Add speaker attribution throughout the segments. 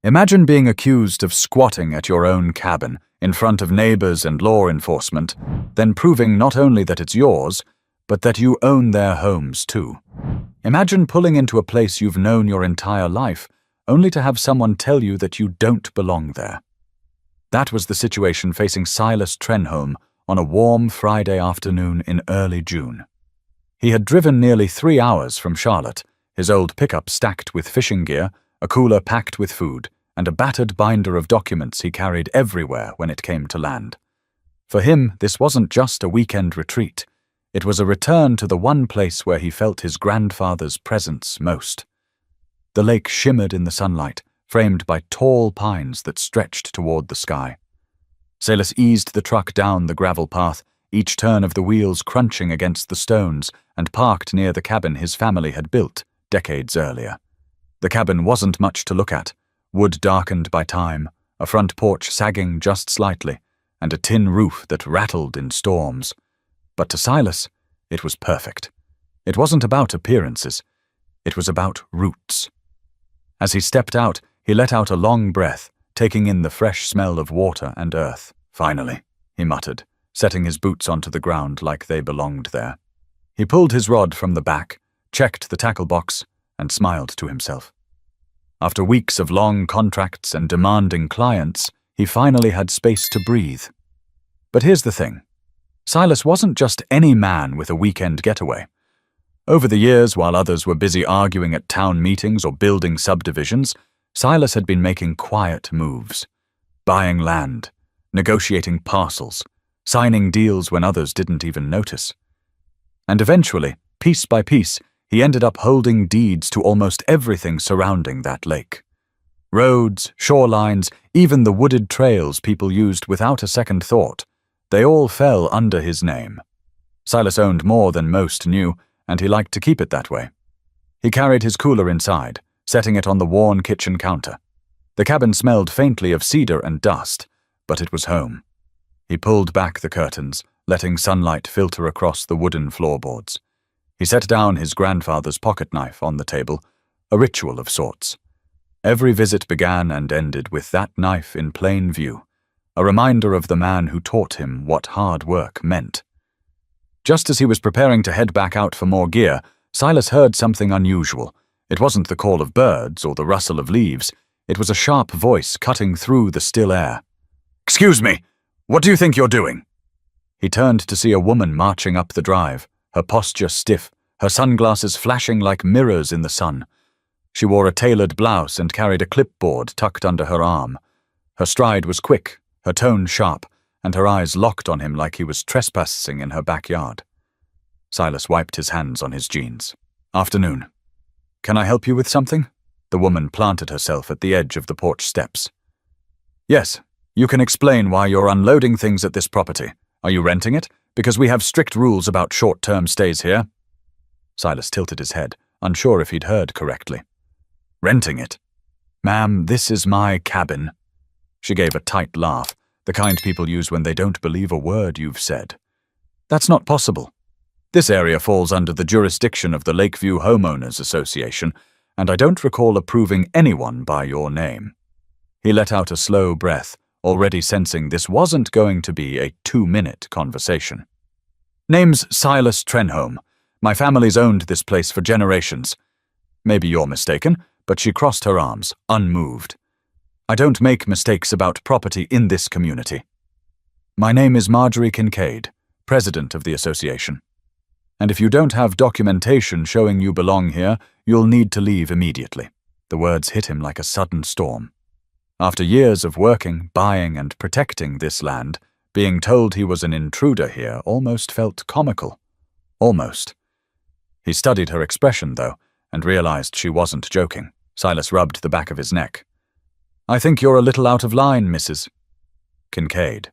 Speaker 1: Imagine being accused of squatting at your own cabin in front of neighbors and law enforcement, then proving not only that it's yours, but that you own their homes too. Imagine pulling into a place you've known your entire life, only to have someone tell you that you don't belong there. That was the situation facing Silas Trenholm on a warm Friday afternoon in early June. He had driven nearly 3 hours from Charlotte, his old pickup stacked with fishing gear, a cooler packed with food, and a battered binder of documents he carried everywhere when it came to land. For him, this wasn't just a weekend retreat. It was a return to the one place where he felt his grandfather's presence most. The lake shimmered in the sunlight, framed by tall pines that stretched toward the sky. Silas eased the truck down the gravel path, each turn of the wheels crunching against the stones, and parked near the cabin his family had built decades earlier. The cabin wasn't much to look at, wood darkened by time, a front porch sagging just slightly, and a tin roof that rattled in storms. But to Silas, it was perfect. It wasn't about appearances. It was about roots. As he stepped out, he let out a long breath, taking in the fresh smell of water and earth. "Finally," he muttered, setting his boots onto the ground like they belonged there. He pulled his rod from the back, checked the tackle box, and smiled to himself. After weeks of long contracts and demanding clients, he finally had space to breathe. But here's the thing. Silas wasn't just any man with a weekend getaway. Over the years, while others were busy arguing at town meetings or building subdivisions, Silas had been making quiet moves. Buying land, negotiating parcels, signing deals when others didn't even notice. And eventually, piece by piece, he ended up holding deeds to almost everything surrounding that lake. Roads, shorelines, even the wooded trails people used without a second thought, they all fell under his name. Silas owned more than most knew, and he liked to keep it that way. He carried his cooler inside, setting it on the worn kitchen counter. The cabin smelled faintly of cedar and dust, but it was home. He pulled back the curtains, letting sunlight filter across the wooden floorboards. He set down his grandfather's pocket knife on the table, a ritual of sorts. Every visit began and ended with that knife in plain view, a reminder of the man who taught him what hard work meant. Just as he was preparing to head back out for more gear, Silas heard something unusual. It wasn't the call of birds or the rustle of leaves. It was a sharp voice cutting through the still air. "Excuse me, what do you think you're doing?" He turned to see a woman marching up the drive, her posture stiff, her sunglasses flashing like mirrors in the sun. She wore a tailored blouse and carried a clipboard tucked under her arm. Her stride was quick, her tone sharp, and her eyes locked on him like he was trespassing in her backyard. Silas wiped his hands on his jeans. "Afternoon. Can I help you with something?" The woman planted herself at the edge of the porch steps. "Yes, you can explain why you're unloading things at this property. Are you renting it? Because we have strict rules about short-term stays here." Silas tilted his head, unsure if he'd heard correctly. "Renting it? Ma'am, this is my cabin." She gave a tight laugh, the kind people use when they don't believe a word you've said. "That's not possible. This area falls under the jurisdiction of the Lakeview Homeowners Association, and I don't recall approving anyone by your name." He let out a slow breath, already sensing this wasn't going to be a 2-minute conversation. "Name's Silas Trenholm. My family's owned this place for generations." "Maybe you're mistaken," but she crossed her arms, unmoved. "I don't make mistakes about property in this community. My name is Marjorie Kincaid, president of the association. And if you don't have documentation showing you belong here, you'll need to leave immediately." The words hit him like a sudden storm. After years of working, buying, and protecting this land, being told he was an intruder here almost felt comical. Almost. He studied her expression, though, and realized she wasn't joking. Silas rubbed the back of his neck. "I think you're a little out of line, Mrs. Kincaid."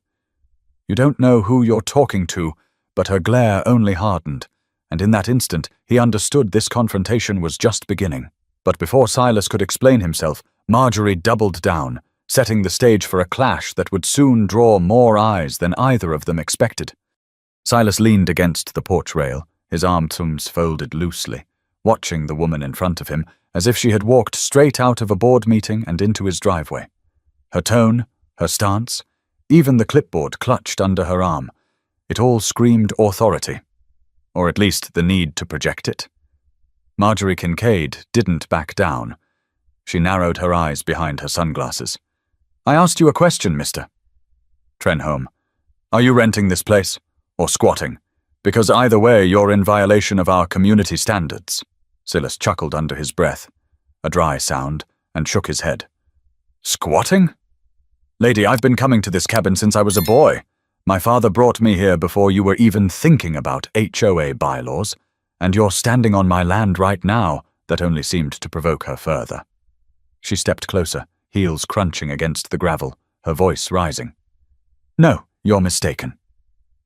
Speaker 1: You don't know who you're talking to, but her glare only hardened, and in that instant he understood this confrontation was just beginning. But before Silas could explain himself, Marjorie doubled down, setting the stage for a clash that would soon draw more eyes than either of them expected. Silas leaned against the porch rail, his arms folded loosely, watching the woman in front of him as if she had walked straight out of a board meeting and into his driveway. Her tone, her stance, even the clipboard clutched under her arm, it all screamed authority, or at least the need to project it. Marjorie Kincaid didn't back down. She narrowed her eyes behind her sunglasses. "I asked you a question, mister." Trenholm, "Are you renting this place, or squatting? Because either way, you're in violation of our community standards." Silas chuckled under his breath, a dry sound, and shook his head. "Squatting? Lady, I've been coming to this cabin since I was a boy. My father brought me here before you were even thinking about HOA bylaws, and you're standing on my land right now. That only seemed to provoke her further." She stepped closer, heels crunching against the gravel, her voice rising. "No, you're mistaken.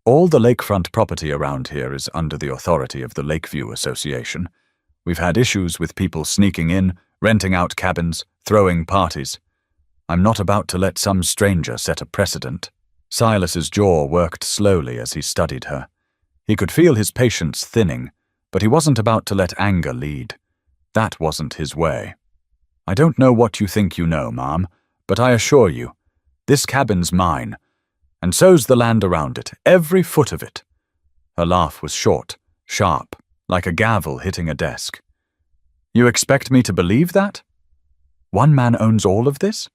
Speaker 1: All the lakefront property around here is under the authority of the Lakeview Association. We've had issues with people sneaking in, renting out cabins, throwing parties. I'm not about to let some stranger set a precedent." Silas's jaw worked slowly as he studied her. He could feel his patience thinning, but he wasn't about to let anger lead. That wasn't his way. "I don't know what you think you know, ma'am, but I assure you, this cabin's mine, and so's the land around it, every foot of it." Her laugh was short, sharp, like a gavel hitting a desk. "You expect me to believe that? One man owns all of this?"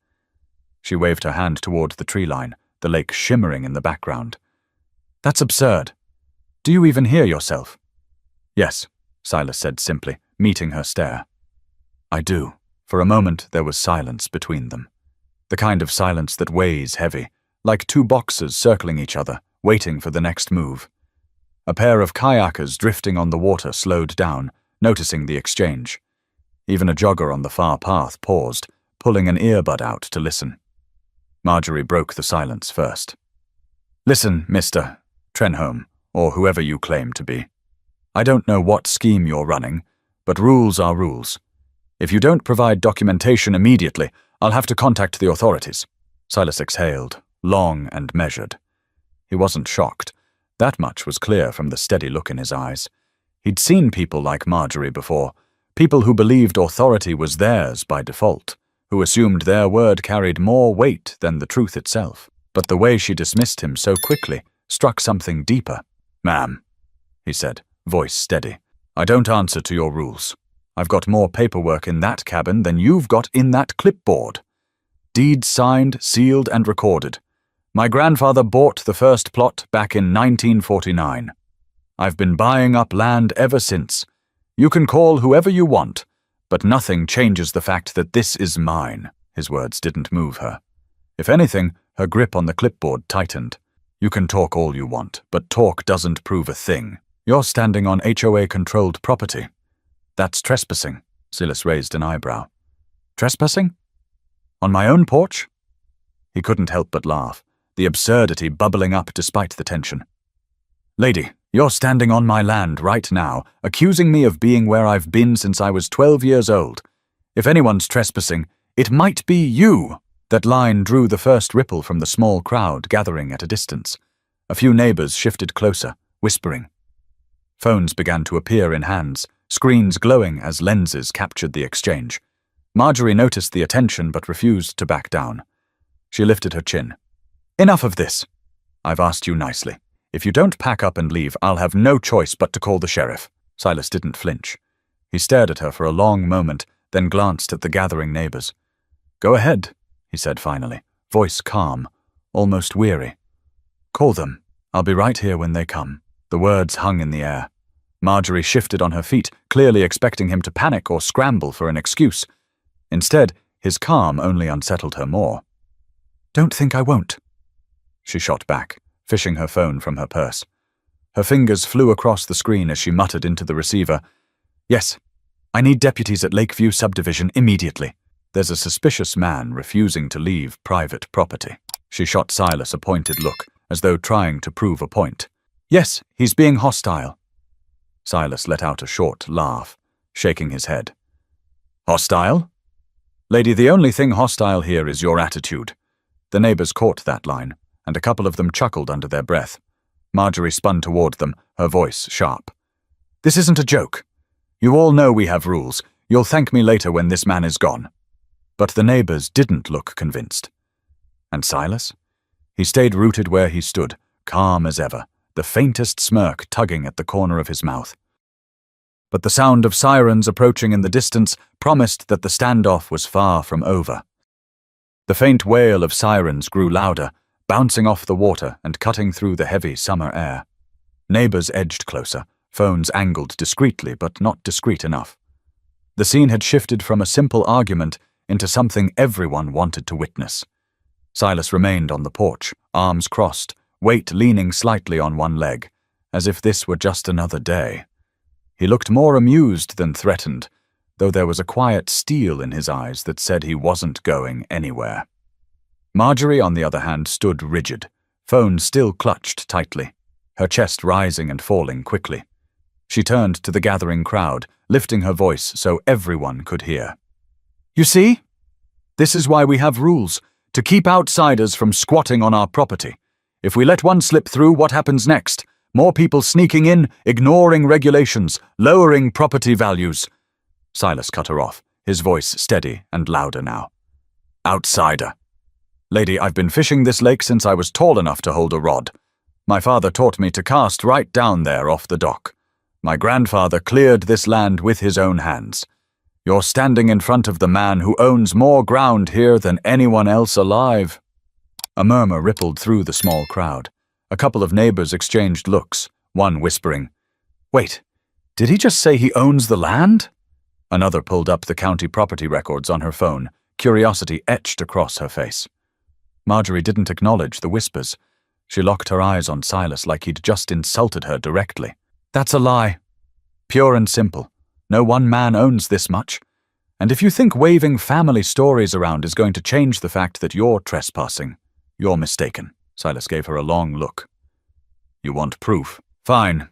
Speaker 1: She waved her hand toward the tree line, the lake shimmering in the background. "That's absurd. Do you even hear yourself?" "Yes," Silas said simply, meeting her stare. "I do." For a moment there was silence between them. The kind of silence that weighs heavy, like two boxers circling each other, waiting for the next move. A pair of kayakers drifting on the water slowed down, noticing the exchange. Even a jogger on the far path paused, pulling an earbud out to listen. Marjorie broke the silence first. "Listen, Mr. Trenholm, or whoever you claim to be. I don't know what scheme you're running, but rules are rules. If you don't provide documentation immediately, I'll have to contact the authorities." Silas exhaled, long and measured. He wasn't shocked. That much was clear from the steady look in his eyes. He'd seen people like Marjorie before, people who believed authority was theirs by default, who assumed their word carried more weight than the truth itself. But the way she dismissed him so quickly struck something deeper. "Ma'am," he said, voice steady, "I don't answer to your rules. I've got more paperwork in that cabin than you've got in that clipboard. Deeds signed, sealed, and recorded. My grandfather bought the first plot back in 1949. I've been buying up land ever since. You can call whoever you want, but nothing changes the fact that this is mine." His words didn't move her. If anything, her grip on the clipboard tightened. "You can talk all you want, but talk doesn't prove a thing. You're standing on HOA-controlled property. That's trespassing." Silas raised an eyebrow. "Trespassing? On my own porch?" He couldn't help but laugh, the absurdity bubbling up despite the tension. "Lady, you're standing on my land right now, accusing me of being where I've been since I was 12 years old. If anyone's trespassing, it might be you." That line drew the first ripple from the small crowd gathering at a distance. A few neighbors shifted closer, whispering. Phones began to appear in hands, screens glowing as lenses captured the exchange. Marjorie noticed the attention but refused to back down. She lifted her chin. "Enough of this. I've asked you nicely. If you don't pack up and leave, I'll have no choice but to call the sheriff." Silas didn't flinch. He stared at her for a long moment, then glanced at the gathering neighbors. "Go ahead," he said finally, voice calm, almost weary. "Call them. I'll be right here when they come." The words hung in the air. Marjorie shifted on her feet, clearly expecting him to panic or scramble for an excuse. Instead, his calm only unsettled her more. "Don't think I won't," she shot back, fishing her phone from her purse. Her fingers flew across the screen as she muttered into the receiver. "Yes, I need deputies at Lakeview Subdivision immediately. There's a suspicious man refusing to leave private property." She shot Silas a pointed look, as though trying to prove a point. "Yes, he's being hostile." Silas let out a short laugh, shaking his head. "Hostile? Lady, the only thing hostile here is your attitude." The neighbors caught that line, and a couple of them chuckled under their breath. Marjorie spun toward them, her voice sharp. "This isn't a joke. You all know we have rules. You'll thank me later when this man is gone." But the neighbors didn't look convinced. And Silas? He stayed rooted where he stood, calm as ever, the faintest smirk tugging at the corner of his mouth. But the sound of sirens approaching in the distance promised that the standoff was far from over. The faint wail of sirens grew louder, bouncing off the water and cutting through the heavy summer air. Neighbors edged closer, phones angled discreetly but not discreet enough. The scene had shifted from a simple argument into something everyone wanted to witness. Silas remained on the porch, arms crossed, weight leaning slightly on one leg, as if this were just another day. He looked more amused than threatened, though there was a quiet steel in his eyes that said he wasn't going anywhere. Marjorie, on the other hand, stood rigid, phone still clutched tightly, her chest rising and falling quickly. She turned to the gathering crowd, lifting her voice so everyone could hear. "You see? This is why we have rules, to keep outsiders from squatting on our property. If we let one slip through, what happens next? More people sneaking in, ignoring regulations, lowering property values." Silas cut her off, his voice steady and louder now. "Outsider. Lady, I've been fishing this lake since I was tall enough to hold a rod. My father taught me to cast right down there off the dock. My grandfather cleared this land with his own hands. You're standing in front of the man who owns more ground here than anyone else alive." A murmur rippled through the small crowd. A couple of neighbors exchanged looks, one whispering, "Wait, did he just say he owns the land?" Another pulled up the county property records on her phone, curiosity etched across her face. Marjorie didn't acknowledge the whispers. She locked her eyes on Silas like he'd just insulted her directly. "That's a lie. Pure and simple. No one man owns this much. And if you think waving family stories around is going to change the fact that you're trespassing, you're mistaken." Silas gave her a long look. "You want proof? Fine.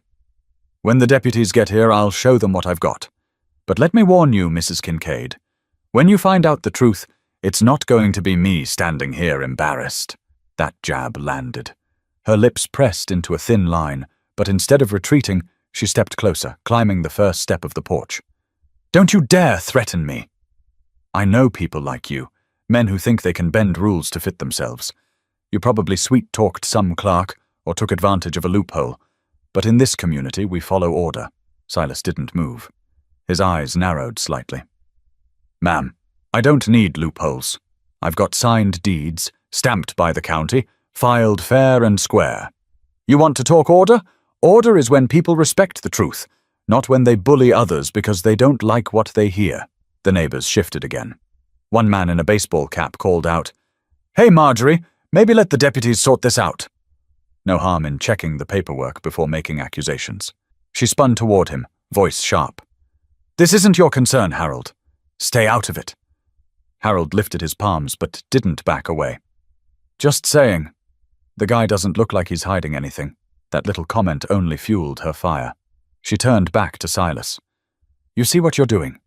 Speaker 1: When the deputies get here, I'll show them what I've got. But let me warn you, Mrs. Kincaid, when you find out the truth, it's not going to be me standing here embarrassed." That jab landed. Her lips pressed into a thin line, but instead of retreating, she stepped closer, climbing the first step of the porch. "Don't you dare threaten me. I know people like you, men who think they can bend rules to fit themselves. You probably sweet-talked some clerk or took advantage of a loophole, but in this community we follow order." Silas didn't move. His eyes narrowed slightly. "Ma'am, I don't need loopholes. I've got signed deeds, stamped by the county, filed fair and square. You want to talk order? Order is when people respect the truth, not when they bully others because they don't like what they hear." The neighbors shifted again. One man in a baseball cap called out, "Hey, Marjorie, maybe let the deputies sort this out." No harm in checking the paperwork before making accusations. She spun toward him, voice sharp. "This isn't your concern, Harold. Stay out of it." Harold lifted his palms but didn't back away. "Just saying. The guy doesn't look like he's hiding anything." That little comment only fueled her fire. She turned back to Silas. "You see what you're doing?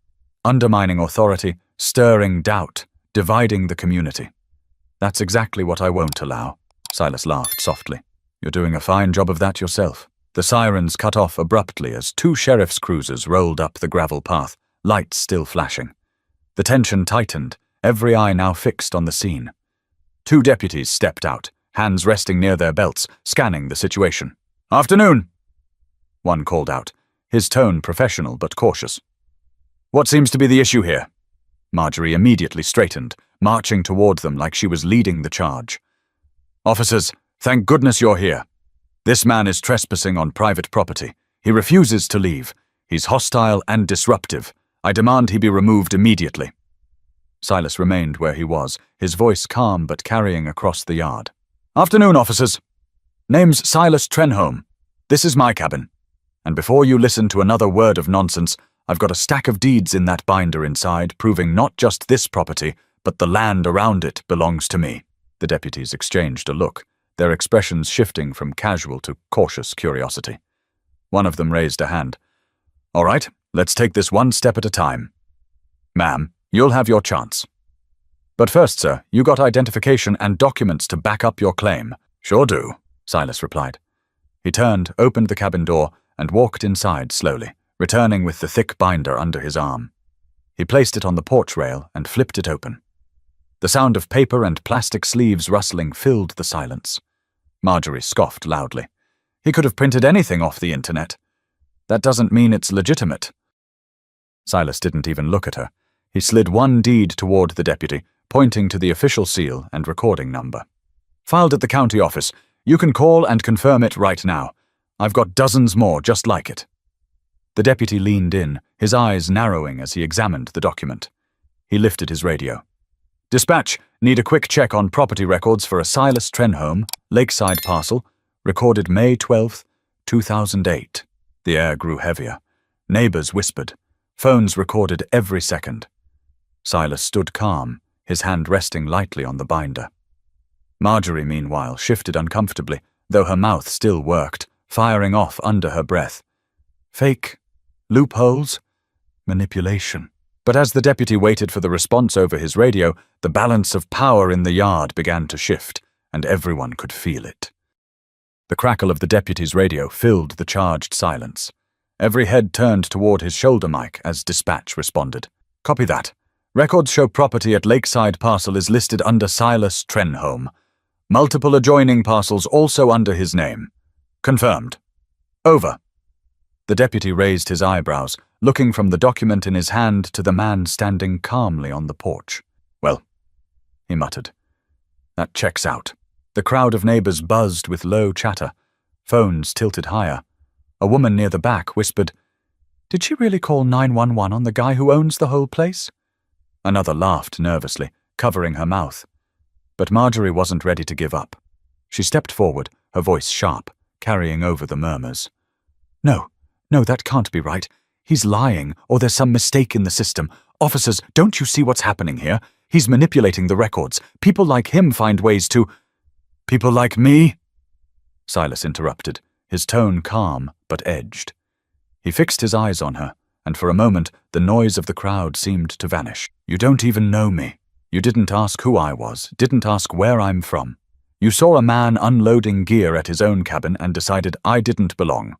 Speaker 1: Undermining authority, stirring doubt, dividing the community. That's exactly what I won't allow." Silas laughed softly. "You're doing a fine job of that yourself." The sirens cut off abruptly as two sheriff's cruisers rolled up the gravel path, lights still flashing. The tension tightened, every eye now fixed on the scene. Two deputies stepped out, hands resting near their belts, scanning the situation. "Afternoon," one called out, his tone professional but cautious. "What seems to be the issue here?" Marjorie immediately straightened, marching toward them like she was leading the charge. "Officers, thank goodness you're here. This man is trespassing on private property. He refuses to leave. He's hostile and disruptive. I demand he be removed immediately." Silas remained where he was, his voice calm but carrying across the yard. "Afternoon, officers. Name's Silas Trenholm. This is my cabin. And before you listen to another word of nonsense, I've got a stack of deeds in that binder inside, proving not just this property, but the land around it belongs to me." The deputies exchanged a look, their expressions shifting from casual to cautious curiosity. One of them raised a hand. "All right, let's take this one step at a time. Ma'am, you'll have your chance. But first, sir, you got identification and documents to back up your claim." "Sure do," Silas replied. He turned, opened the cabin door, and walked inside slowly, returning with the thick binder under his arm. He placed it on the porch rail and flipped it open. The sound of paper and plastic sleeves rustling filled the silence. Marjorie scoffed loudly. He could have printed anything off the internet. That doesn't mean it's legitimate. Silas didn't even look at her. He slid one deed toward the deputy, pointing to the official seal and recording number. Filed at the county office. You can call and confirm it right now. I've got dozens more just like it. The deputy leaned in, his eyes narrowing as he examined the document. He lifted his radio. Dispatch, need a quick check on property records for a Silas Trenholm, Lakeside parcel, recorded May 12th, 2008. The air grew heavier. Neighbors whispered. Phones recorded every second. Silas stood calm, his hand resting lightly on the binder. Marjorie, meanwhile, shifted uncomfortably, though her mouth still worked, firing off under her breath. Fake, loopholes, manipulation. But as the deputy waited for the response over his radio, the balance of power in the yard began to shift, and everyone could feel it. The crackle of the deputy's radio filled the charged silence. Every head turned toward his shoulder mic as dispatch responded. Copy that. Records show property at Lakeside parcel is listed under Silas Trenholm. Multiple adjoining parcels also under his name. Confirmed. Over. The deputy raised his eyebrows, looking from the document in his hand to the man standing calmly on the porch. Well, he muttered. That checks out. The crowd of neighbors buzzed with low chatter. Phones tilted higher. A woman near the back whispered, Did she really call 911 on the guy who owns the whole place? Another laughed nervously, covering her mouth. But Marjorie wasn't ready to give up. She stepped forward, her voice sharp, carrying over the murmurs. No, that can't be right. He's lying, or there's some mistake in the system. Officers, don't you see what's happening here? He's manipulating the records. People like him find ways to— People like me? Silas interrupted, his tone calm but edged. He fixed his eyes on her, and for a moment the noise of the crowd seemed to vanish. You don't even know me. You didn't ask who I was, didn't ask where I'm from. You saw a man unloading gear at his own cabin and decided I didn't belong.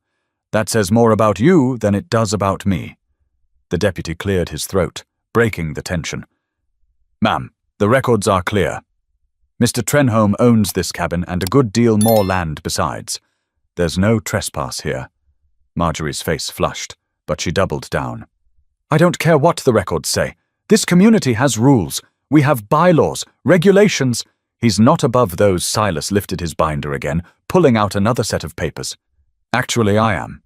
Speaker 1: That says more about you than it does about me. The deputy cleared his throat, breaking the tension. Ma'am, the records are clear. Mr. Trenholm owns this cabin and a good deal more land besides. There's no trespass here. Marjorie's face flushed, but she doubled down. I don't care what the records say. This community has rules. We have bylaws, regulations. He's not above those. Silas lifted his binder again, pulling out another set of papers. Actually, I am.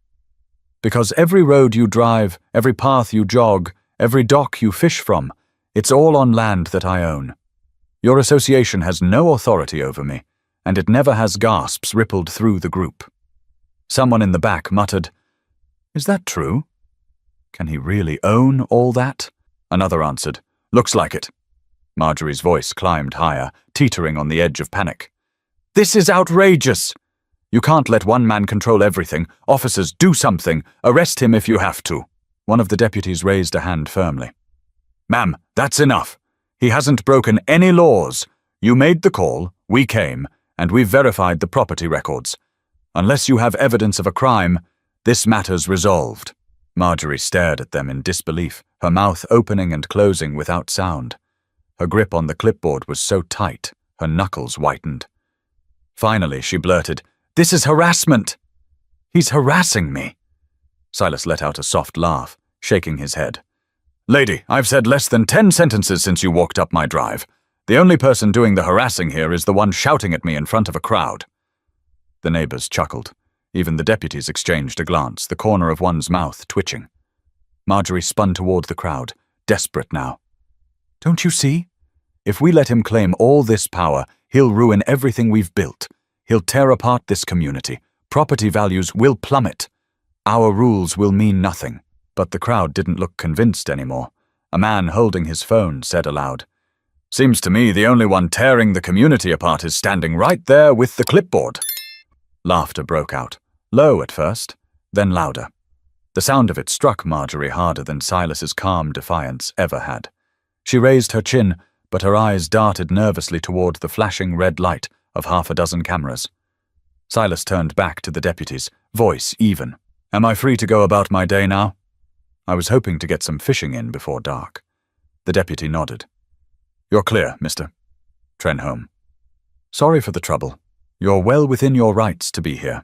Speaker 1: Because every road you drive, every path you jog, every dock you fish from, it's all on land that I own. Your association has no authority over me, and it never has. Gasps rippled through the group. Someone in the back muttered, Is that true? Can he really own all that? Another answered, Looks like it. Marjorie's voice climbed higher, teetering on the edge of panic. This is outrageous! You can't let one man control everything. Officers, do something. Arrest him if you have to. One of the deputies raised a hand firmly. Ma'am, that's enough. He hasn't broken any laws. You made the call, we came, and we've verified the property records. Unless you have evidence of a crime, this matter's resolved. Marjorie stared at them in disbelief, her mouth opening and closing without sound. Her grip on the clipboard was so tight, her knuckles whitened. Finally, she blurted, This is harassment! He's harassing me! Silas let out a soft laugh, shaking his head. Lady, I've said less than 10 sentences since you walked up my drive. The only person doing the harassing here is the one shouting at me in front of a crowd. The neighbors chuckled. Even the deputies exchanged a glance, the corner of one's mouth twitching. Marjorie spun toward the crowd, desperate now. Don't you see? If we let him claim all this power, he'll ruin everything we've built. He'll tear apart this community. Property values will plummet. Our rules will mean nothing. But the crowd didn't look convinced anymore. A man holding his phone said aloud, Seems to me the only one tearing the community apart is standing right there with the clipboard. Laughter broke out, low at first, then louder. The sound of it struck Marjorie harder than Silas's calm defiance ever had. She raised her chin, but her eyes darted nervously toward the flashing red light of half a dozen cameras. Silas turned back to the deputies, voice even. Am I free to go about my day now? I was hoping to get some fishing in before dark. The deputy nodded. You're clear, Mr. Trenholm. Sorry for the trouble. You're well within your rights to be here.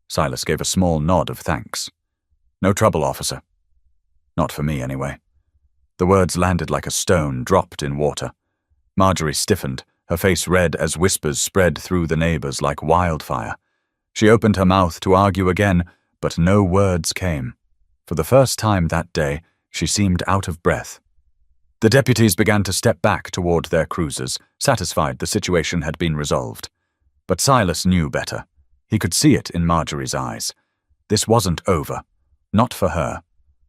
Speaker 1: Silas gave a small nod of thanks. No trouble, officer. Not for me, anyway. The words landed like a stone dropped in water. Marjorie stiffened, her face red as whispers spread through the neighbors like wildfire. She opened her mouth to argue again, but no words came. For the first time that day, she seemed out of breath. The deputies began to step back toward their cruisers, satisfied the situation had been resolved. But Silas knew better. He could see it in Marjorie's eyes. This wasn't over. Not for her.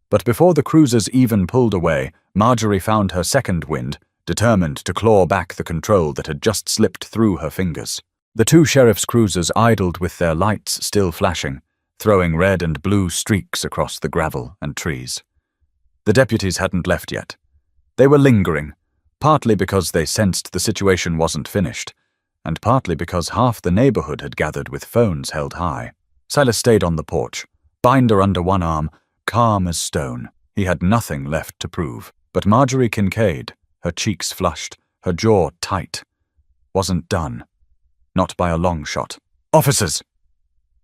Speaker 1: But before the cruisers even pulled away, Marjorie found her second wind, determined to claw back the control that had just slipped through her fingers. The two sheriff's cruisers idled with their lights still flashing, throwing red and blue streaks across the gravel and trees. The deputies hadn't left yet. They were lingering, partly because they sensed the situation wasn't finished, and partly because half the neighborhood had gathered with phones held high. Silas stayed on the porch, binder under one arm, calm as stone. He had nothing left to prove. But Marjorie Kincaid, her cheeks flushed, her jaw tight, wasn't done. Not by a long shot. Officers!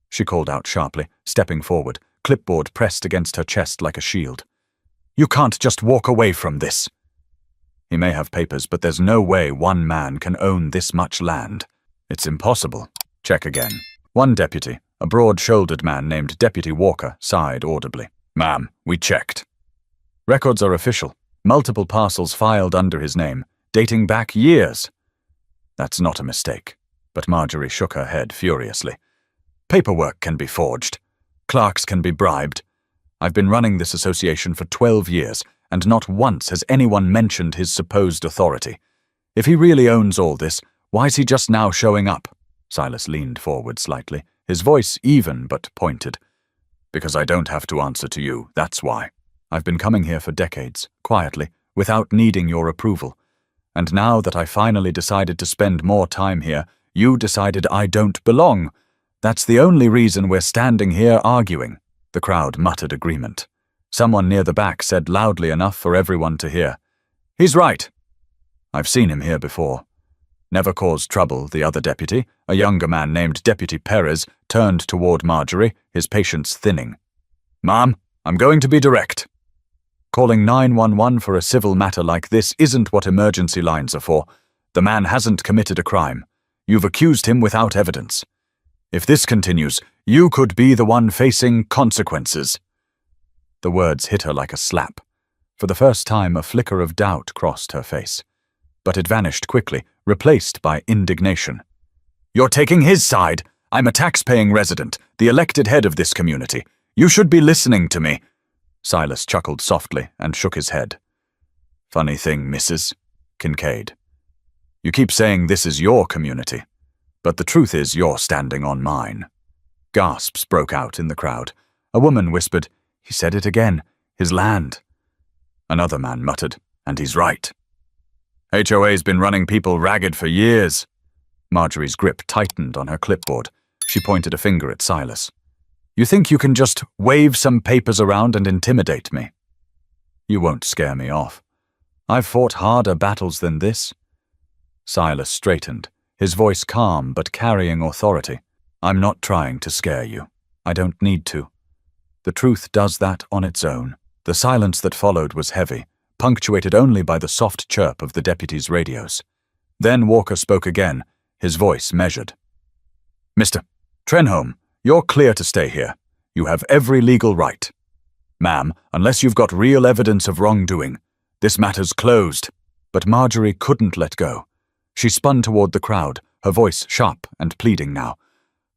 Speaker 1: She called out sharply, stepping forward, clipboard pressed against her chest like a shield. You can't just walk away from this. He may have papers, but there's no way one man can own this much land. It's impossible. Check again. One deputy, a broad-shouldered man named Deputy Walker, sighed audibly. Ma'am, we checked. Records are official. Multiple parcels filed under his name, dating back years. That's not a mistake. But Marjorie shook her head furiously. Paperwork can be forged. Clerks can be bribed. I've been running this association for 12 years, and not once has anyone mentioned his supposed authority. If he really owns all this, why's he just now showing up? Silas leaned forward slightly, his voice even but pointed. Because I don't have to answer to you, that's why. I've been coming here for decades, quietly, without needing your approval. And now that I finally decided to spend more time here, you decided I don't belong. That's the only reason we're standing here arguing. The crowd muttered agreement. Someone near the back said loudly enough for everyone to hear. He's right. I've seen him here before. Never caused trouble, the other deputy, a younger man named Deputy Perez, turned toward Marjorie, his patience thinning. Ma'am, I'm going to be direct. Calling 911 for a civil matter like this isn't what emergency lines are for. The man hasn't committed a crime. You've accused him without evidence. If this continues, you could be the one facing consequences. The words hit her like a slap. For the first time, a flicker of doubt crossed her face. But it vanished quickly, replaced by indignation. You're taking his side. I'm a tax-paying resident, the elected head of this community. You should be listening to me. Silas chuckled softly and shook his head. Funny thing, Mrs. Kincaid. You keep saying this is your community, but the truth is you're standing on mine. Gasps broke out in the crowd. A woman whispered, He said it again, his land. Another man muttered, and he's right. HOA's been running people ragged for years. Marjorie's grip tightened on her clipboard. She pointed a finger at Silas. You think you can just wave some papers around and intimidate me? You won't scare me off. I've fought harder battles than this. Silas straightened, his voice calm but carrying authority. I'm not trying to scare you. I don't need to. The truth does that on its own. The silence that followed was heavy, punctuated only by the soft chirp of the deputies' radios. Then Walker spoke again, his voice measured. Mr. Trenholm, you're clear to stay here. You have every legal right. Ma'am, unless you've got real evidence of wrongdoing, this matter's closed. But Marjorie couldn't let go. She spun toward the crowd, her voice sharp and pleading now.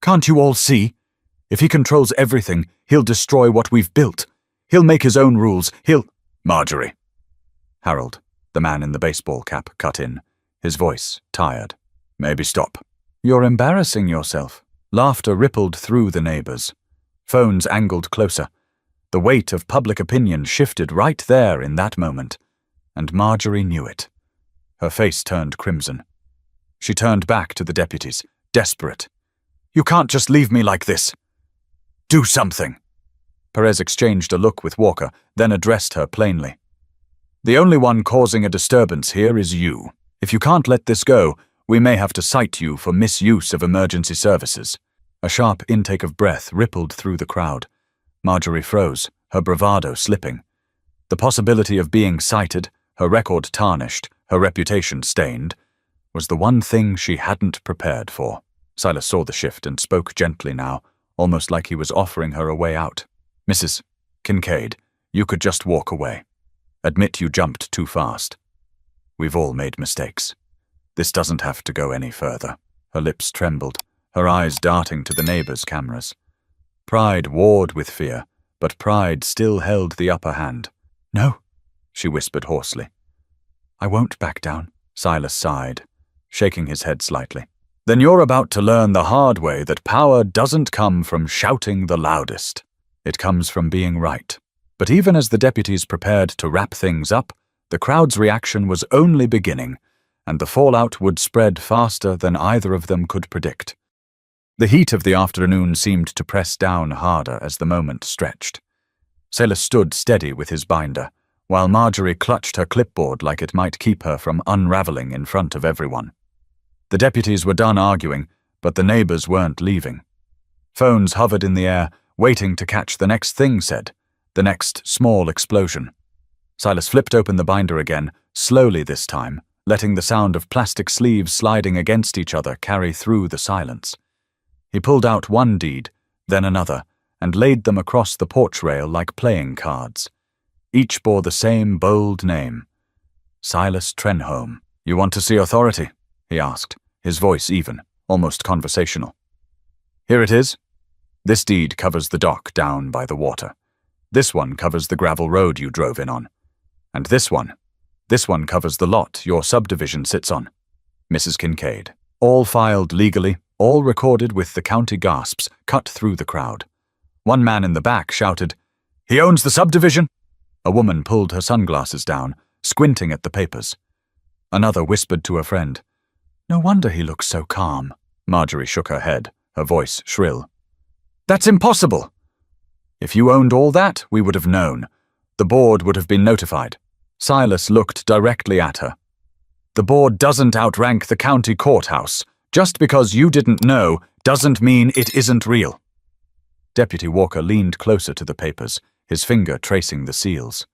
Speaker 1: Can't you all see? If he controls everything, he'll destroy what we've built. He'll make his own rules. Marjorie. Harold, the man in the baseball cap, cut in, his voice tired. Maybe stop. You're embarrassing yourself. Laughter rippled through the neighbors. Phones angled closer. The weight of public opinion shifted right there in that moment, and Marjorie knew it. Her face turned crimson. She turned back to the deputies, desperate. You can't just leave me like this. Do something. Perez exchanged a look with Walker, then addressed her plainly. The only one causing a disturbance here is you. If you can't let this go, we may have to cite you for misuse of emergency services. A sharp intake of breath rippled through the crowd. Marjorie froze, her bravado slipping. The possibility of being cited, her record tarnished, her reputation stained, was the one thing she hadn't prepared for. Silas saw the shift and spoke gently now, almost like he was offering her a way out. Mrs. Kincaid, you could just walk away. Admit you jumped too fast. We've all made mistakes. This doesn't have to go any further. Her lips trembled, her eyes darting to the neighbors' cameras. Pride warred with fear, but pride still held the upper hand. No, she whispered hoarsely. I won't back down, Silas sighed, shaking his head slightly. Then you're about to learn the hard way that power doesn't come from shouting the loudest. It comes from being right. But even as the deputies prepared to wrap things up, the crowd's reaction was only beginning, and the fallout would spread faster than either of them could predict. The heat of the afternoon seemed to press down harder as the moment stretched. Silas stood steady with his binder, while Marjorie clutched her clipboard like it might keep her from unraveling in front of everyone. The deputies were done arguing, but the neighbors weren't leaving. Phones hovered in the air, waiting to catch the next thing said, the next small explosion. Silas flipped open the binder again, slowly this time, letting the sound of plastic sleeves sliding against each other carry through the silence. He pulled out one deed, then another, and laid them across the porch rail like playing cards. Each bore the same bold name. Silas Trenholm. You want to see authority? He asked, his voice even, almost conversational. Here it is. This deed covers the dock down by the water. This one covers the gravel road you drove in on. And this one covers the lot your subdivision sits on. Mrs. Kincaid. All filed legally, all recorded with the county gasps cut through the crowd. One man in the back shouted, He owns the subdivision! A woman pulled her sunglasses down, squinting at the papers. Another whispered to a friend, No wonder he looks so calm. Marjorie shook her head, her voice shrill. That's impossible! If you owned all that, we would have known. The board would have been notified. Silas looked directly at her. The board doesn't outrank the county courthouse. Just because you didn't know doesn't mean it isn't real. Deputy Walker leaned closer to the papers, his finger tracing the seals.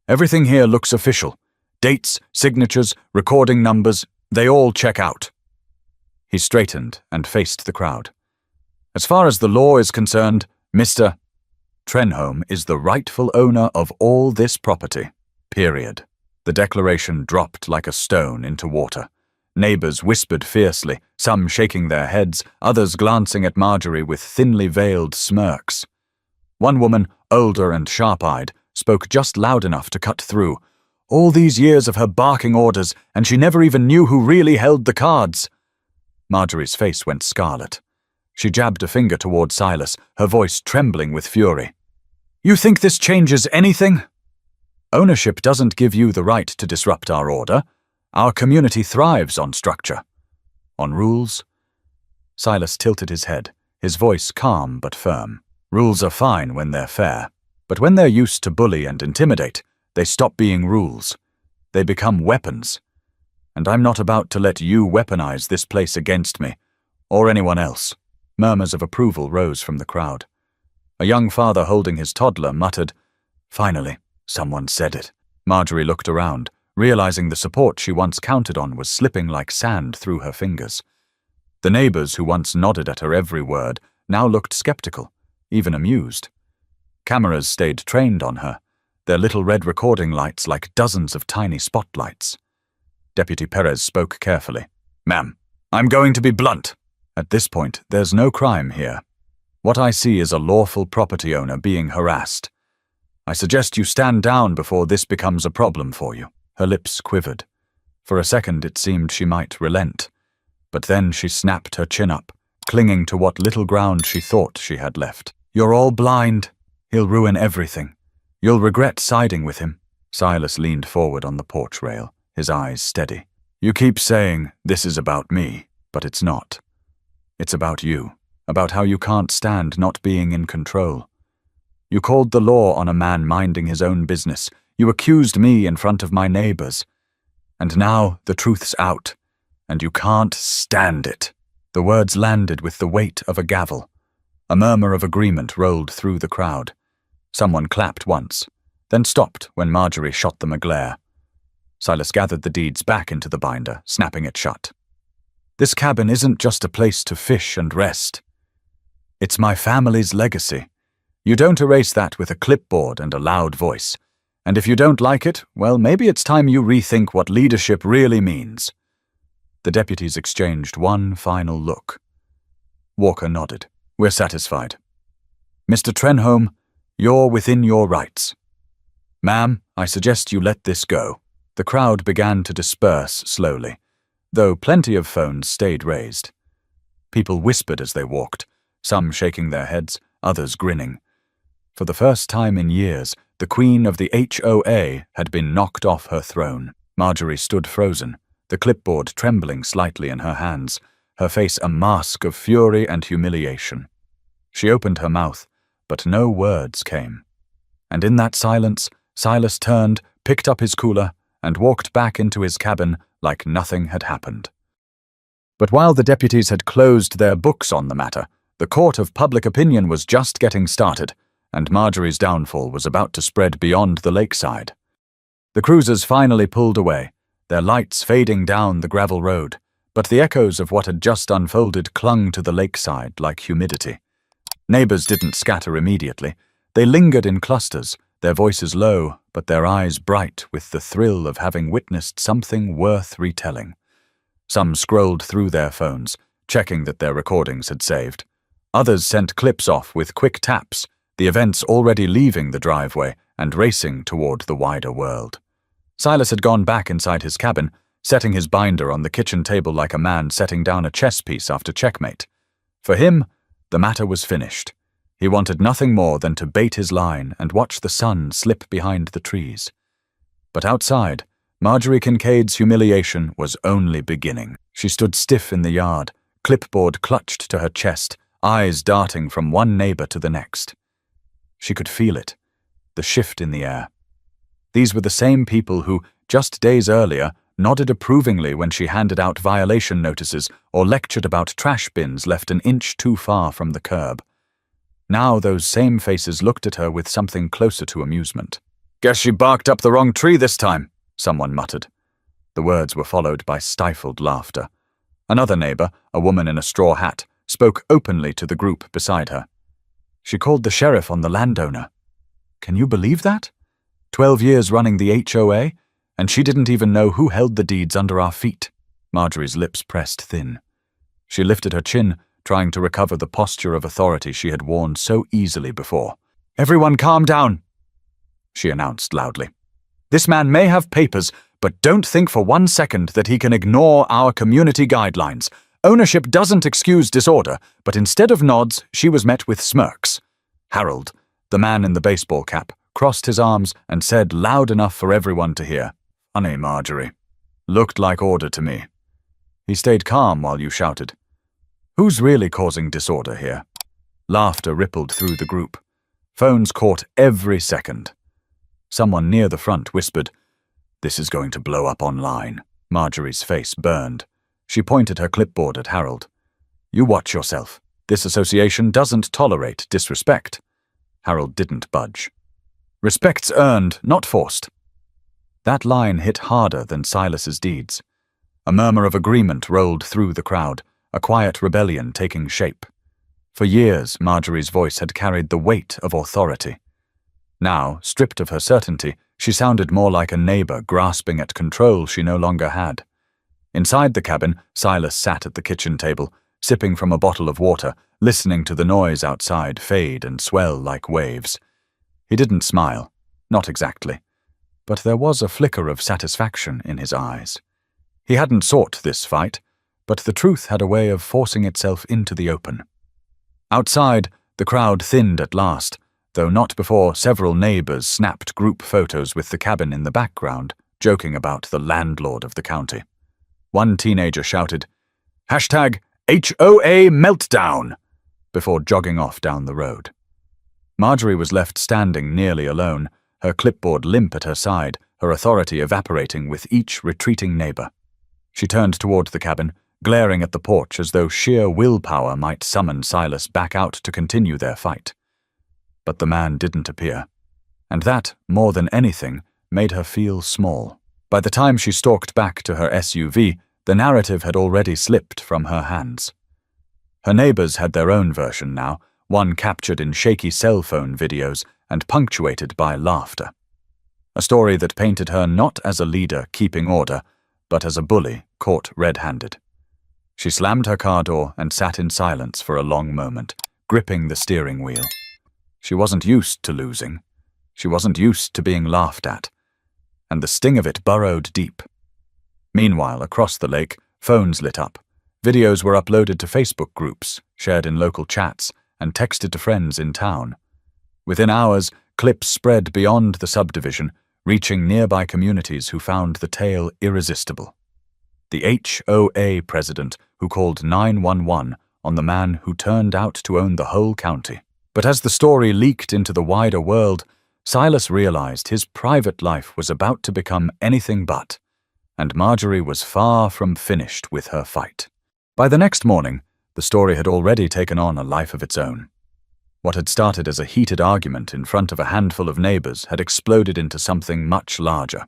Speaker 1: Everything here looks official. Dates, signatures, recording numbers, they all check out. He straightened and faced the crowd. As far as the law is concerned, Mr. Trenholm is the rightful owner of all this property. Period. The declaration dropped like a stone into water. Neighbors whispered fiercely, some shaking their heads, others glancing at Marjorie with thinly veiled smirks. One woman, older and sharp-eyed, spoke just loud enough to cut through. All these years of her barking orders, and she never even knew who really held the cards. Marjorie's face went scarlet. She jabbed a finger toward Silas, her voice trembling with fury. You think this changes anything? Ownership doesn't give you the right to disrupt our order. Our community thrives on structure. On rules? Silas tilted his head, his voice calm but firm. Rules are fine when they're fair, but when they're used to bully and intimidate, they stop being rules. They become weapons. And I'm not about to let you weaponize this place against me, or anyone else. Murmurs of approval rose from the crowd. A young father holding his toddler muttered, Finally, someone said it. Marjorie looked around, realizing the support she once counted on was slipping like sand through her fingers. The neighbors who once nodded at her every word now looked skeptical, even amused. Cameras stayed trained on her, their little red recording lights like dozens of tiny spotlights. Deputy Perez spoke carefully. Ma'am, I'm going to be blunt. At this point, there's no crime here. What I see is a lawful property owner being harassed. I suggest you stand down before this becomes a problem for you. Her lips quivered. For a second it seemed she might relent, but then she snapped her chin up, clinging to what little ground she thought she had left. You're all blind. He'll ruin everything. You'll regret siding with him. Silas leaned forward on the porch rail, his eyes steady. You keep saying, this is about me, but it's not. It's about you, about how you can't stand not being in control. You called the law on a man minding his own business. You accused me in front of my neighbors. And now the truth's out, and you can't stand it." The words landed with the weight of a gavel. A murmur of agreement rolled through the crowd. Someone clapped once, then stopped when Marjorie shot them a glare. Silas gathered the deeds back into the binder, snapping it shut. "This cabin isn't just a place to fish and rest. It's my family's legacy. You don't erase that with a clipboard and a loud voice. And if you don't like it, well, maybe it's time you rethink what leadership really means." The deputies exchanged one final look. Walker nodded. "We're satisfied. Mr. Trenholm, you're within your rights. Ma'am, I suggest you let this go." The crowd began to disperse slowly, though plenty of phones stayed raised. People whispered as they walked, some shaking their heads, others grinning. For the first time in years, the queen of the HOA had been knocked off her throne. Marjorie stood frozen, the clipboard trembling slightly in her hands, her face a mask of fury and humiliation. She opened her mouth, but no words came. And in that silence, Silas turned, picked up his cooler, and walked back into his cabin like nothing had happened. But while the deputies had closed their books on the matter, the court of public opinion was just getting started, and Marjorie's downfall was about to spread beyond the lakeside. The cruisers finally pulled away, their lights fading down the gravel road, but the echoes of what had just unfolded clung to the lakeside like humidity. Neighbors didn't scatter immediately. They lingered in clusters, their voices low, but their eyes bright with the thrill of having witnessed something worth retelling. Some scrolled through their phones, checking that their recordings had saved. Others sent clips off with quick taps, the events already leaving the driveway and racing toward the wider world. Silas had gone back inside his cabin, setting his binder on the kitchen table like a man setting down a chess piece after checkmate. For him, the matter was finished. He wanted nothing more than to bait his line and watch the sun slip behind the trees. But outside, Marjorie Kincaid's humiliation was only beginning. She stood stiff in the yard, clipboard clutched to her chest, eyes darting from one neighbor to the next. She could feel it, the shift in the air. These were the same people who, just days earlier, nodded approvingly when she handed out violation notices or lectured about trash bins left an inch too far from the curb. Now those same faces looked at her with something closer to amusement. "Guess she barked up the wrong tree this time," someone muttered. The words were followed by stifled laughter. Another neighbor, a woman in a straw hat, spoke openly to the group beside her. "She called the sheriff on the landowner. Can you believe that? 12 years running the HOA, and she didn't even know who held the deeds under our feet." Marjorie's lips pressed thin. She lifted her chin, trying to recover the posture of authority she had worn so easily before. "Everyone calm down," she announced loudly. "This man may have papers, but don't think for 1 second that he can ignore our community guidelines. Ownership doesn't excuse disorder, but instead of nods, she was met with smirks. Harold, the man in the baseball cap, crossed his arms and said loud enough for everyone to hear, "Funny, Marjorie. Looked like order to me." He stayed calm while you shouted, "Who's really causing disorder here?" Laughter rippled through the group. Phones caught every second. Someone near the front whispered, "This is going to blow up online." Marjorie's face burned. She pointed her clipboard at Harold. "You watch yourself. This association doesn't tolerate disrespect." Harold didn't budge. "Respect's earned, not forced." That line hit harder than Silas's deeds. A murmur of agreement rolled through the crowd, a quiet rebellion taking shape. For years, Marjorie's voice had carried the weight of authority. Now, stripped of her certainty, she sounded more like a neighbor grasping at control she no longer had. Inside the cabin, Silas sat at the kitchen table, sipping from a bottle of water, listening to the noise outside fade and swell like waves. He didn't smile, not exactly, but there was a flicker of satisfaction in his eyes. He hadn't sought this fight, but the truth had a way of forcing itself into the open. Outside, the crowd thinned at last, though not before several neighbors snapped group photos with the cabin in the background, joking about the landlord of the county. One teenager shouted, "#HOA meltdown," before jogging off down the road. Marjorie was left standing nearly alone, her clipboard limp at her side, her authority evaporating with each retreating neighbor. She turned toward the cabin, glaring at the porch as though sheer willpower might summon Silas back out to continue their fight. But the man didn't appear, and that, more than anything, made her feel small. By the time she stalked back to her SUV, the narrative had already slipped from her hands. Her neighbors had their own version now, one captured in shaky cell phone videos and punctuated by laughter. A story that painted her not as a leader keeping order, but as a bully caught red-handed. She slammed her car door and sat in silence for a long moment, gripping the steering wheel. She wasn't used to losing. She wasn't used to being laughed at, and the sting of it burrowed deep. Meanwhile, across the lake, phones lit up. Videos were uploaded to Facebook groups, shared in local chats, and texted to friends in town. Within hours, clips spread beyond the subdivision, reaching nearby communities who found the tale irresistible. The HOA president who called 911 on the man who turned out to own the whole county. But as the story leaked into the wider world, Silas realized his private life was about to become anything but, and Marjorie was far from finished with her fight. By the next morning, the story had already taken on a life of its own. What had started as a heated argument in front of a handful of neighbors had exploded into something much larger.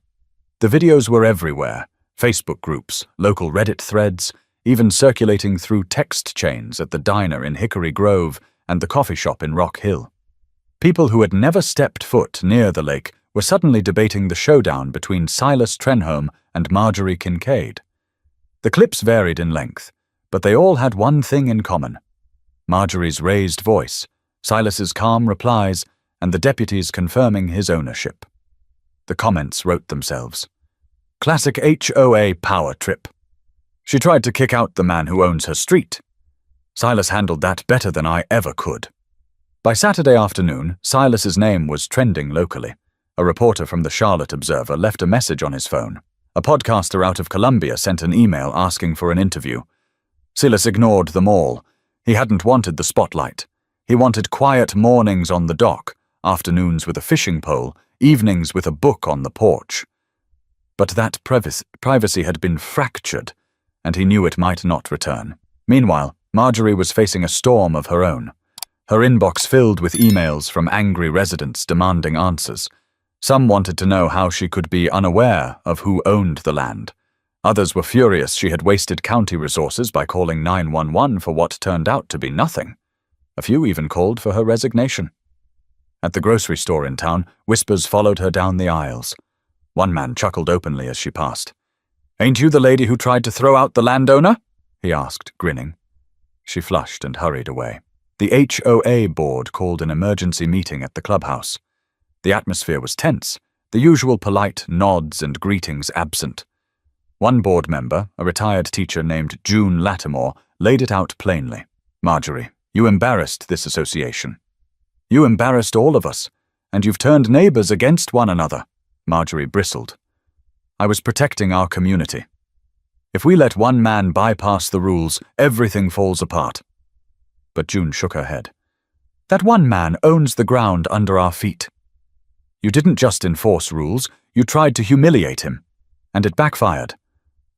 Speaker 1: The videos were everywhere, Facebook groups, local Reddit threads, even circulating through text chains at the diner in Hickory Grove and the coffee shop in Rock Hill. People who had never stepped foot near the lake were suddenly debating the showdown between Silas Trenholm and Marjorie Kincaid. The clips varied in length, but they all had one thing in common: Marjorie's raised voice, Silas's calm replies, and the deputies confirming his ownership. The comments wrote themselves. Classic HOA power trip. She tried to kick out the man who owns her street. Silas handled that better than I ever could. By Saturday afternoon, Silas's name was trending locally. A reporter from the Charlotte Observer left a message on his phone. A podcaster out of Columbia sent an email asking for an interview. Silas ignored them all. He hadn't wanted the spotlight. He wanted quiet mornings on the dock, afternoons with a fishing pole, evenings with a book on the porch. But that privacy had been fractured, and he knew it might not return. Meanwhile, Marjorie was facing a storm of her own. Her inbox filled with emails from angry residents demanding answers. Some wanted to know how she could be unaware of who owned the land. Others were furious she had wasted county resources by calling 911 for what turned out to be nothing. A few even called for her resignation. At the grocery store in town, whispers followed her down the aisles. One man chuckled openly as she passed. "Ain't you the lady who tried to throw out the landowner?" he asked, grinning. She flushed and hurried away. The HOA board called an emergency meeting at the clubhouse. The atmosphere was tense, the usual polite nods and greetings absent. One board member, a retired teacher named June Lattimore, laid it out plainly. "Marjorie, you embarrassed this association. You embarrassed all of us, and you've turned neighbors against one another." Marjorie bristled. "I was protecting our community. If we let one man bypass the rules, everything falls apart." But June shook her head. "That one man owns the ground under our feet. You didn't just enforce rules, you tried to humiliate him. And it backfired.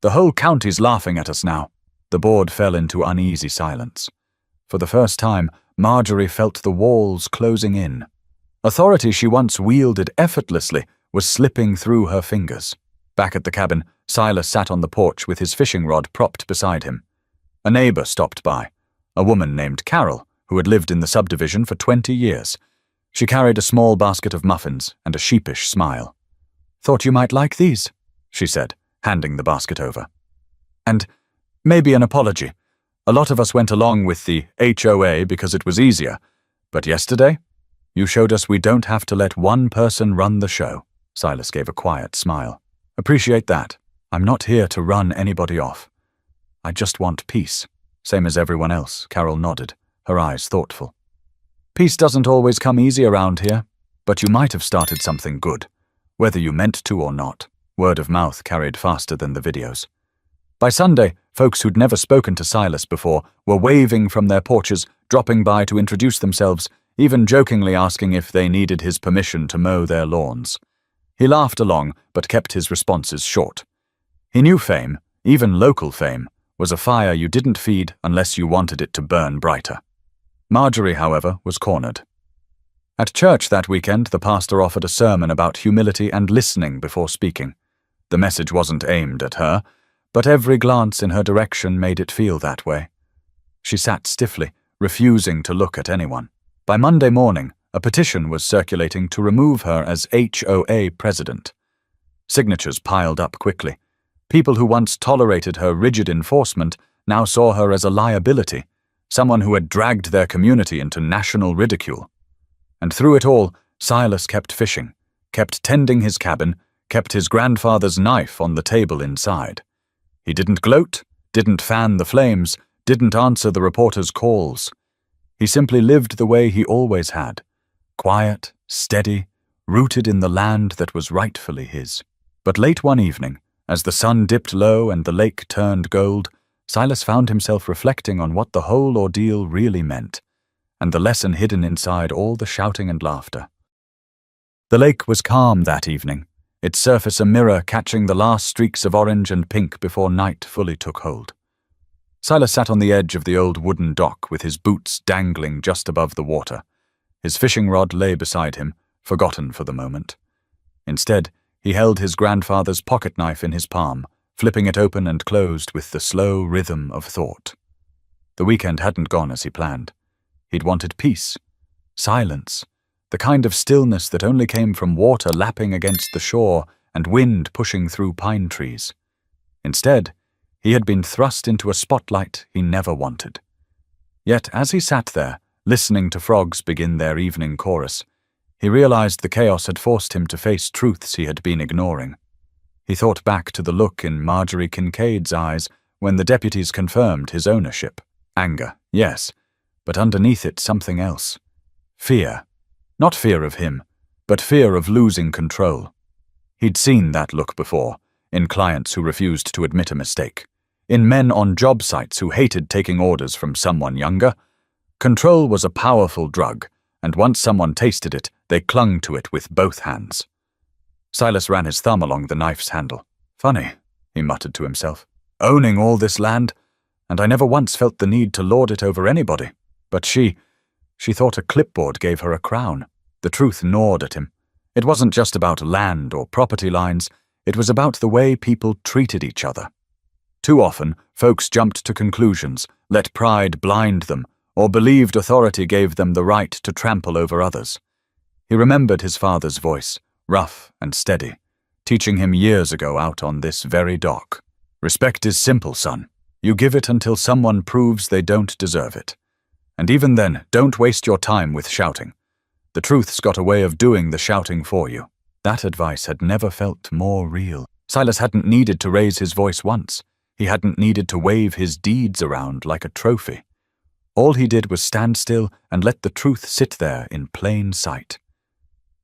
Speaker 1: The whole county's laughing at us now." The board fell into uneasy silence. For the first time, Marjorie felt the walls closing in. Authority she once wielded effortlessly was slipping through her fingers. Back at the cabin, Silas sat on the porch with his fishing rod propped beside him. A neighbor stopped by, a woman named Carol, who had lived in the subdivision for 20 years. She carried a small basket of muffins and a sheepish smile. "Thought you might like these," she said, handing the basket over. "And maybe an apology. A lot of us went along with the HOA because it was easier, but yesterday, you showed us we don't have to let one person run the show." Silas gave a quiet smile. "Appreciate that. I'm not here to run anybody off. I just want peace." "Same as everyone else," Carol nodded, her eyes thoughtful. "Peace doesn't always come easy around here, but you might have started something good, whether you meant to or not." Word of mouth carried faster than the videos. By Sunday, folks who'd never spoken to Silas before were waving from their porches, dropping by to introduce themselves, even jokingly asking if they needed his permission to mow their lawns. He laughed along, but kept his responses short. He knew fame, even local fame, was a fire you didn't feed unless you wanted it to burn brighter. Marjorie, however, was cornered. At church that weekend, the pastor offered a sermon about humility and listening before speaking. The message wasn't aimed at her, but every glance in her direction made it feel that way. She sat stiffly, refusing to look at anyone. By Monday morning, a petition was circulating to remove her as HOA president. Signatures piled up quickly. People who once tolerated her rigid enforcement now saw her as a liability, someone who had dragged their community into national ridicule. And through it all, Silas kept fishing, kept tending his cabin, kept his grandfather's knife on the table inside. He didn't gloat, didn't fan the flames, didn't answer the reporters' calls. He simply lived the way he always had, quiet, steady, rooted in the land that was rightfully his. But late one evening, as the sun dipped low and the lake turned gold, Silas found himself reflecting on what the whole ordeal really meant, and the lesson hidden inside all the shouting and laughter. The lake was calm that evening, its surface a mirror catching the last streaks of orange and pink before night fully took hold. Silas sat on the edge of the old wooden dock with his boots dangling just above the water. His fishing rod lay beside him, forgotten for the moment. Instead, he held his grandfather's pocket knife in his palm, flipping it open and closed with the slow rhythm of thought. The weekend hadn't gone as he planned. He'd wanted peace, silence, the kind of stillness that only came from water lapping against the shore and wind pushing through pine trees. Instead, he had been thrust into a spotlight he never wanted. Yet as he sat there, listening to frogs begin their evening chorus, he realized the chaos had forced him to face truths he had been ignoring. He thought back to the look in Marjorie Kincaid's eyes when the deputies confirmed his ownership. Anger, yes, but underneath it something else. Fear. Not fear of him, but fear of losing control. He'd seen that look before, in clients who refused to admit a mistake, in men on job sites who hated taking orders from someone younger. Control was a powerful drug, and once someone tasted it, they clung to it with both hands. Silas ran his thumb along the knife's handle. Funny, he muttered to himself. Owning all this land, and I never once felt the need to lord it over anybody. But she thought a clipboard gave her a crown. The truth gnawed at him. It wasn't just about land or property lines, it was about the way people treated each other. Too often, folks jumped to conclusions, let pride blind them, or believed authority gave them the right to trample over others. He remembered his father's voice, rough and steady, teaching him years ago out on this very dock. Respect is simple, son. You give it until someone proves they don't deserve it. And even then, don't waste your time with shouting. The truth's got a way of doing the shouting for you. That advice had never felt more real. Silas hadn't needed to raise his voice once. He hadn't needed to wave his deeds around like a trophy. All he did was stand still and let the truth sit there in plain sight.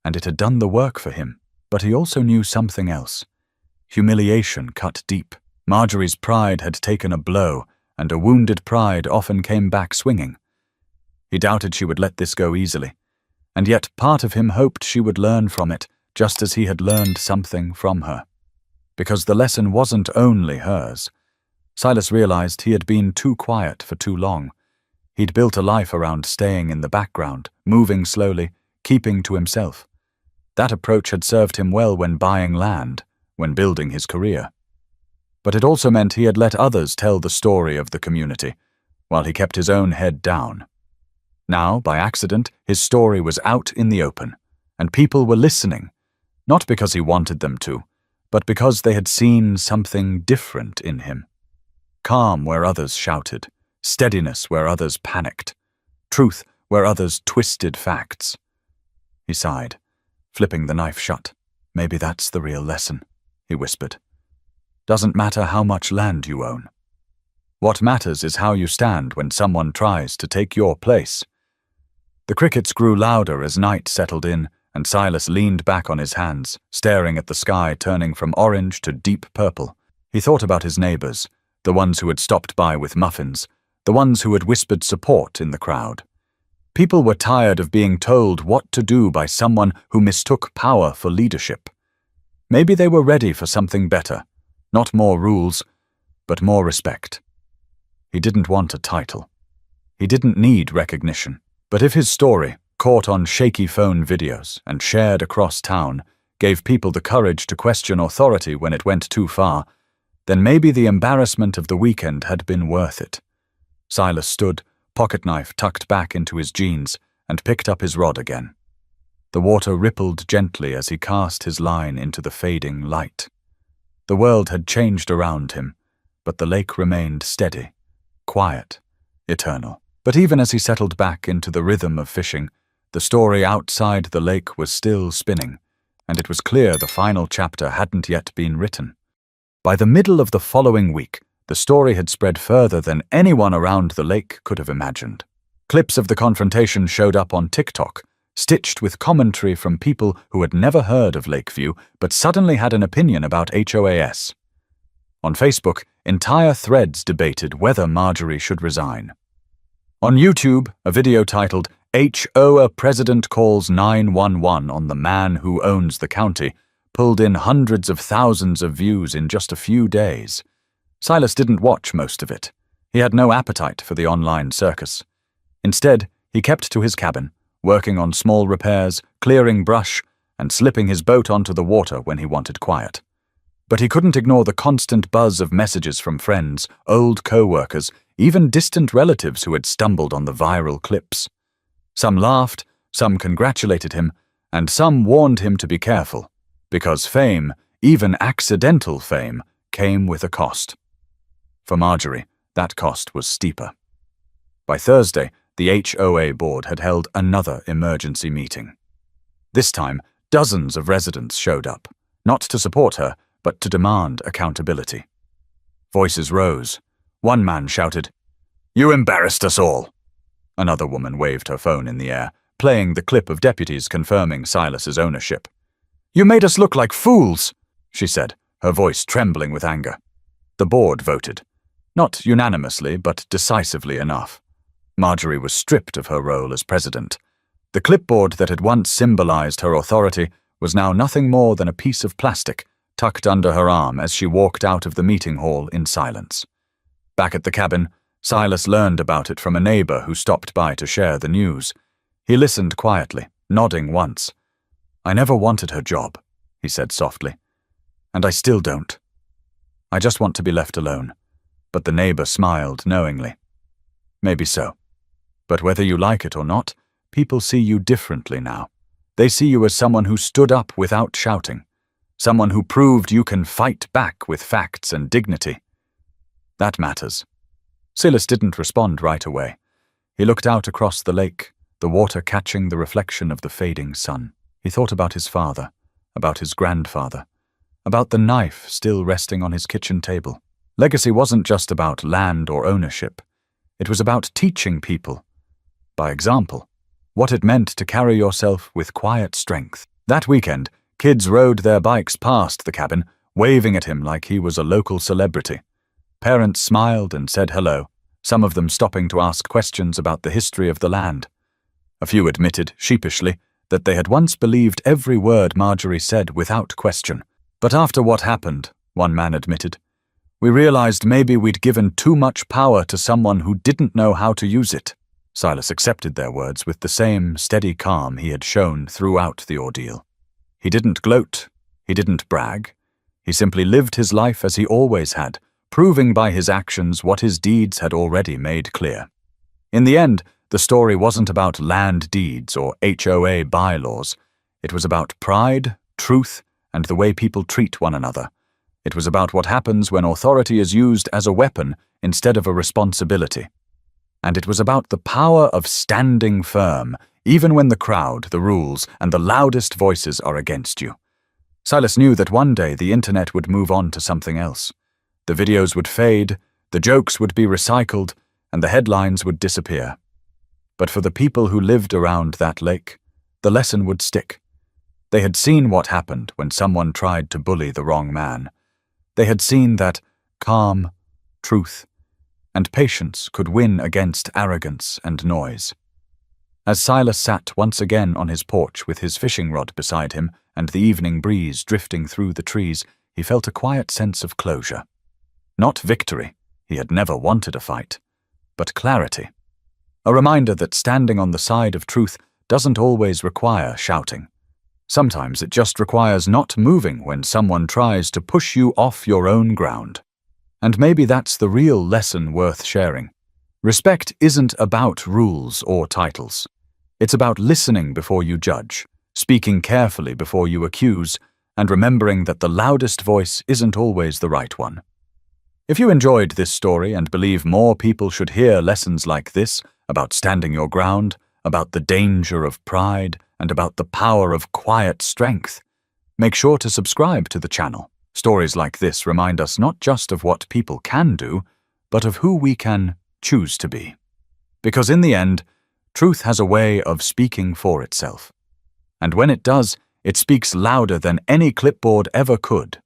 Speaker 1: And it had done the work for him, but he also knew something else. Humiliation cut deep. Marjorie's pride had taken a blow, and a wounded pride often came back swinging. He doubted she would let this go easily, and yet part of him hoped she would learn from it, just as he had learned something from her. Because the lesson wasn't only hers. Silas realized he had been too quiet for too long. He'd built a life around staying in the background, moving slowly, keeping to himself. That approach had served him well when buying land, when building his career. But it also meant he had let others tell the story of the community, while he kept his own head down. Now, by accident, his story was out in the open, and people were listening, not because he wanted them to, but because they had seen something different in him. Calm where others shouted, steadiness where others panicked, truth where others twisted facts. He sighed, flipping the knife shut. Maybe that's the real lesson, he whispered. Doesn't matter how much land you own. What matters is how you stand when someone tries to take your place. The crickets grew louder as night settled in, and Silas leaned back on his hands, staring at the sky turning from orange to deep purple. He thought about his neighbors, the ones who had stopped by with muffins, the ones who had whispered support in the crowd. People were tired of being told what to do by someone who mistook power for leadership. Maybe they were ready for something better, not more rules, but more respect. He didn't want a title. He didn't need recognition. But if his story, caught on shaky phone videos and shared across town, gave people the courage to question authority when it went too far, then maybe the embarrassment of the weekend had been worth it. Silas stood, pocketknife tucked back into his jeans, and picked up his rod again. The water rippled gently as he cast his line into the fading light. The world had changed around him, but the lake remained steady, quiet, eternal. But even as he settled back into the rhythm of fishing, the story outside the lake was still spinning, and it was clear the final chapter hadn't yet been written. By the middle of the following week, the story had spread further than anyone around the lake could have imagined. Clips of the confrontation showed up on TikTok, stitched with commentary from people who had never heard of Lakeview but suddenly had an opinion about HOAS. On Facebook, entire threads debated whether Marjorie should resign. On YouTube, a video titled HOA President Calls 911 on the Man Who Owns the County pulled in hundreds of thousands of views in just a few days. Silas didn't watch most of it. He had no appetite for the online circus. Instead, he kept to his cabin, working on small repairs, clearing brush, and slipping his boat onto the water when he wanted quiet. But he couldn't ignore the constant buzz of messages from friends, old co-workers, even distant relatives who had stumbled on the viral clips. Some laughed, some congratulated him, and some warned him to be careful, because fame, even accidental fame, came with a cost. For Marjorie, that cost was steeper. By Thursday, the HOA board had held another emergency meeting. This time, dozens of residents showed up, not to support her, but to demand accountability. Voices rose. One man shouted, "You embarrassed us all." Another woman waved her phone in the air, playing the clip of deputies confirming Silas's ownership. "You made us look like fools," she said, her voice trembling with anger. The board voted. Not unanimously, but decisively enough. Marjorie was stripped of her role as president. The clipboard that had once symbolized her authority was now nothing more than a piece of plastic tucked under her arm as she walked out of the meeting hall in silence. Back at the cabin, Silas learned about it from a neighbor who stopped by to share the news. He listened quietly, nodding once. "I never wanted her job," he said softly. "And I still don't. I just want to be left alone." But the neighbor smiled knowingly. "Maybe so. But whether you like it or not, people see you differently now. They see you as someone who stood up without shouting, someone who proved you can fight back with facts and dignity. That matters." Silas didn't respond right away. He looked out across the lake, the water catching the reflection of the fading sun. He thought about his father, about his grandfather, about the knife still resting on his kitchen table. Legacy wasn't just about land or ownership. It was about teaching people, by example, what it meant to carry yourself with quiet strength. That weekend, kids rode their bikes past the cabin, waving at him like he was a local celebrity. Parents smiled and said hello, some of them stopping to ask questions about the history of the land. A few admitted, sheepishly, that they had once believed every word Marjorie said without question. But after what happened, one man admitted, we realized maybe we'd given too much power to someone who didn't know how to use it. Silas accepted their words with the same steady calm he had shown throughout the ordeal. He didn't gloat, he didn't brag. He simply lived his life as he always had, proving by his actions what his deeds had already made clear. In the end, the story wasn't about land deeds or HOA bylaws. It was about pride, truth, and the way people treat one another. It was about what happens when authority is used as a weapon instead of a responsibility. And it was about the power of standing firm, even when the crowd, the rules, and the loudest voices are against you. Silas knew that one day the internet would move on to something else. The videos would fade, the jokes would be recycled, and the headlines would disappear. But for the people who lived around that lake, the lesson would stick. They had seen what happened when someone tried to bully the wrong man. They had seen that calm, truth, and patience could win against arrogance and noise. As Silas sat once again on his porch with his fishing rod beside him and the evening breeze drifting through the trees, he felt a quiet sense of closure. Not victory, he had never wanted a fight, but clarity. A reminder that standing on the side of truth doesn't always require shouting. Sometimes it just requires not moving when someone tries to push you off your own ground. And maybe that's the real lesson worth sharing. Respect isn't about rules or titles. It's about listening before you judge, speaking carefully before you accuse, and remembering that the loudest voice isn't always the right one. If you enjoyed this story and believe more people should hear lessons like this about standing your ground, about the danger of pride, and about the power of quiet strength, make sure to subscribe to the channel. Stories like this remind us not just of what people can do, but of who we can choose to be. Because in the end, truth has a way of speaking for itself. And when it does, it speaks louder than any clipboard ever could.